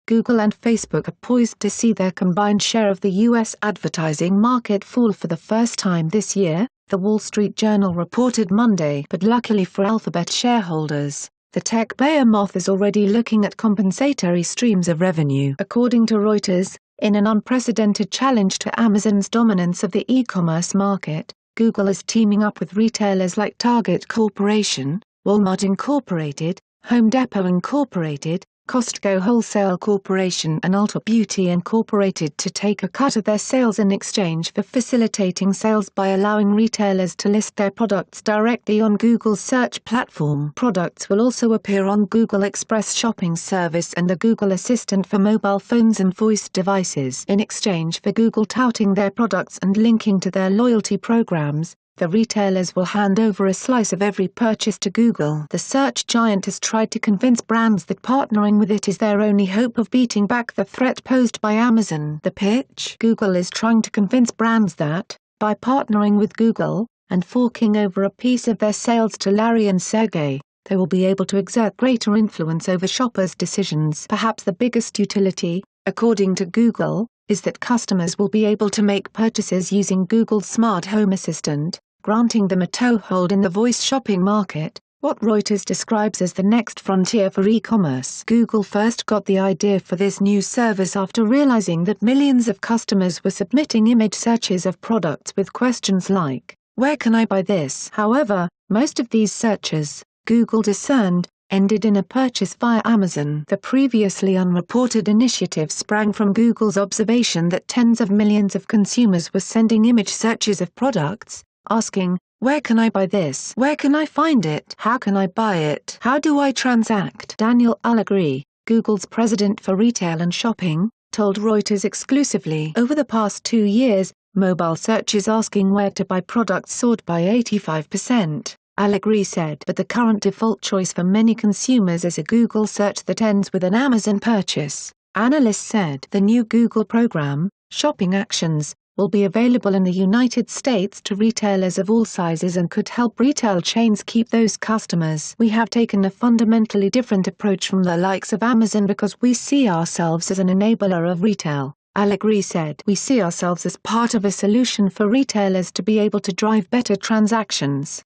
Google and Facebook are poised to see their combined share of the U.S. advertising market fall for the first time this year, The Wall Street Journal reported Monday. But luckily for Alphabet shareholders, the tech behemoth is already looking at compensatory streams of revenue. According to Reuters, in an unprecedented challenge to Amazon's dominance of the e-commerce market, Google is teaming up with retailers like Target Corporation, Walmart Incorporated, Home Depot Incorporated, Costco Wholesale Corporation and Ulta Beauty Incorporated to take a cut of their sales in exchange for facilitating sales by allowing retailers to list their products directly on Google's search platform. Products will also appear on Google Express shopping service and the Google Assistant for mobile phones and voice devices. In exchange for Google touting their products and linking to their loyalty programs, the retailers will hand over a slice of every purchase to Google. The search giant has tried to convince brands that partnering with it is their only hope of beating back the threat posed by Amazon. The pitch? Google is trying to convince brands that, by partnering with Google, and forking over a piece of their sales to Larry and Sergey, they will be able to exert greater influence over shoppers' decisions. Perhaps the biggest utility, according to Google, is that customers will be able to make purchases using Google's Smart Home Assistant, granting them a toehold in the voice shopping market, what Reuters describes as the next frontier for e-commerce. Google first got the idea for this new service after realizing that millions of customers were submitting image searches of products with questions like, "Where can I buy this?" However, most of these searches, Google discerned, ended in a purchase via Amazon. The previously unreported initiative sprang from Google's observation that tens of millions of consumers were sending image searches of products, asking, "Where can I buy this? Where can I find it? How can I buy it? How do I transact?" Daniel Allegre, Google's president for retail and shopping, told Reuters exclusively. Over the past 2 years, mobile searches asking where to buy products soared by 85%, Allegre said. But the current default choice for many consumers is a Google search that ends with an Amazon purchase, analysts said. The new Google program, Shopping Actions, will be available in the United States to retailers of all sizes and could help retail chains keep those customers. "We have taken a fundamentally different approach from the likes of Amazon because we see ourselves as an enabler of retail," Allegre said. "We see ourselves as part of a solution for retailers to be able to drive better transactions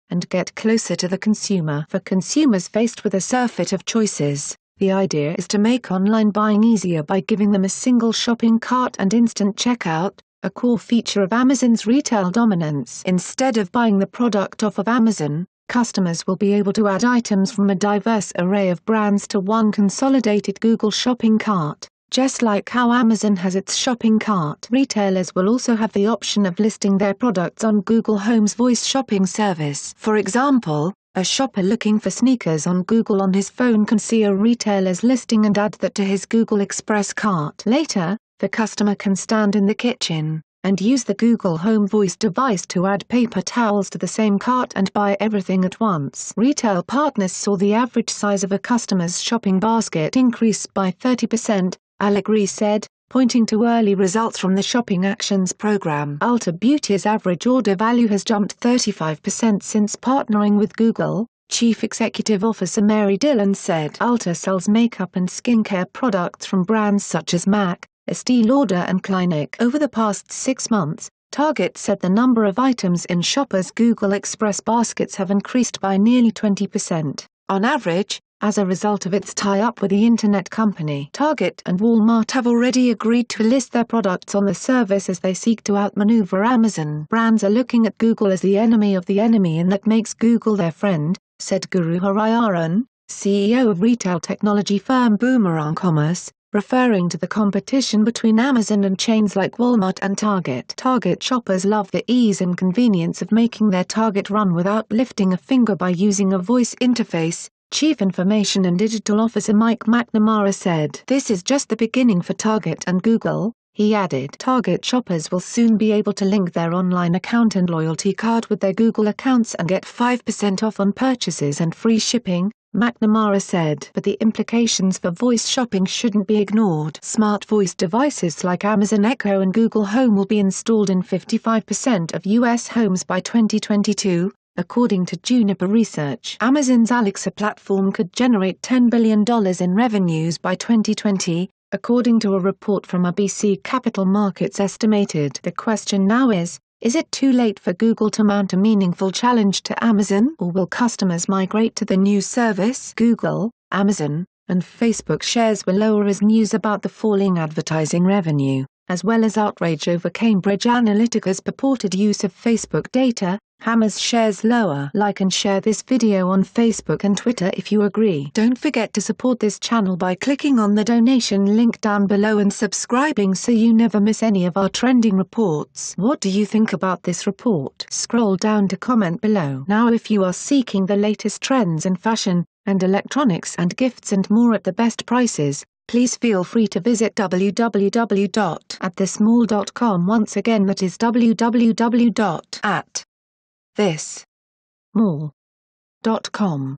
and get closer to the consumer." For consumers faced with a surfeit of choices, the idea is to make online buying easier by giving them a single shopping cart and instant checkout, a core feature of Amazon's retail dominance. Instead of buying the product off of Amazon, customers will be able to add items from a diverse array of brands to one consolidated Google shopping cart, just like how Amazon has its shopping cart. Retailers will also have the option of listing their products on Google Home's voice shopping service. For example, a shopper looking for sneakers on Google on his phone can see a retailer's listing and add that to his Google Express cart. Later, the customer can stand in the kitchen and use the Google Home voice device to add paper towels to the same cart and buy everything at once. Retail partners saw the average size of a customer's shopping basket increase by 30%, Allegre said, pointing to early results from the Shopping Actions program. Ulta Beauty's average order value has jumped 35% since partnering with Google, Chief Executive Officer Mary Dillon said. Ulta sells makeup and skincare products from brands such as MAC, Estée Lauder and Clinique. Over the past 6 months, Target said the number of items in shoppers' Google Express baskets have increased by nearly 20%. On average, as a result of its tie-up with the internet company. Target and Walmart have already agreed to list their products on the service as they seek to outmaneuver Amazon. Brands are looking at Google as the enemy of the enemy, and that makes Google their friend, said Guru Hariharan, CEO of retail technology firm Boomerang Commerce, referring to the competition between Amazon and chains like Walmart and Target. Target shoppers love the ease and convenience of making their Target run without lifting a finger by using a voice interface, Chief Information and Digital Officer Mike McNamara said. This is just the beginning for Target and Google, he added. Target shoppers will soon be able to link their online account and loyalty card with their Google accounts and get 5% off on purchases and free shipping, McNamara said. But the implications for voice shopping shouldn't be ignored. Smart voice devices like Amazon Echo and Google Home will be installed in 55% of U.S. homes by 2022, according to Juniper Research. Amazon's Alexa platform could generate $10 billion in revenues by 2020, according to a report from RBC Capital Markets estimated. The question now is it too late for Google to mount a meaningful challenge to Amazon, or will customers migrate to the new service? Google, Amazon, and Facebook shares were lower as news about the falling advertising revenue, as well as outrage over Cambridge Analytica's purported use of Facebook data, hammers shares lower. Like and share this video on Facebook and Twitter if you agree. Don't forget to support this channel by clicking on the donation link down below and subscribing so you never miss any of our trending reports. What do you think about this report? Scroll down to comment below. Now if you are seeking the latest trends in fashion, and electronics and gifts and more at the best prices, please feel free to visit www.athismall.com. Once again, that is www.athismall.com.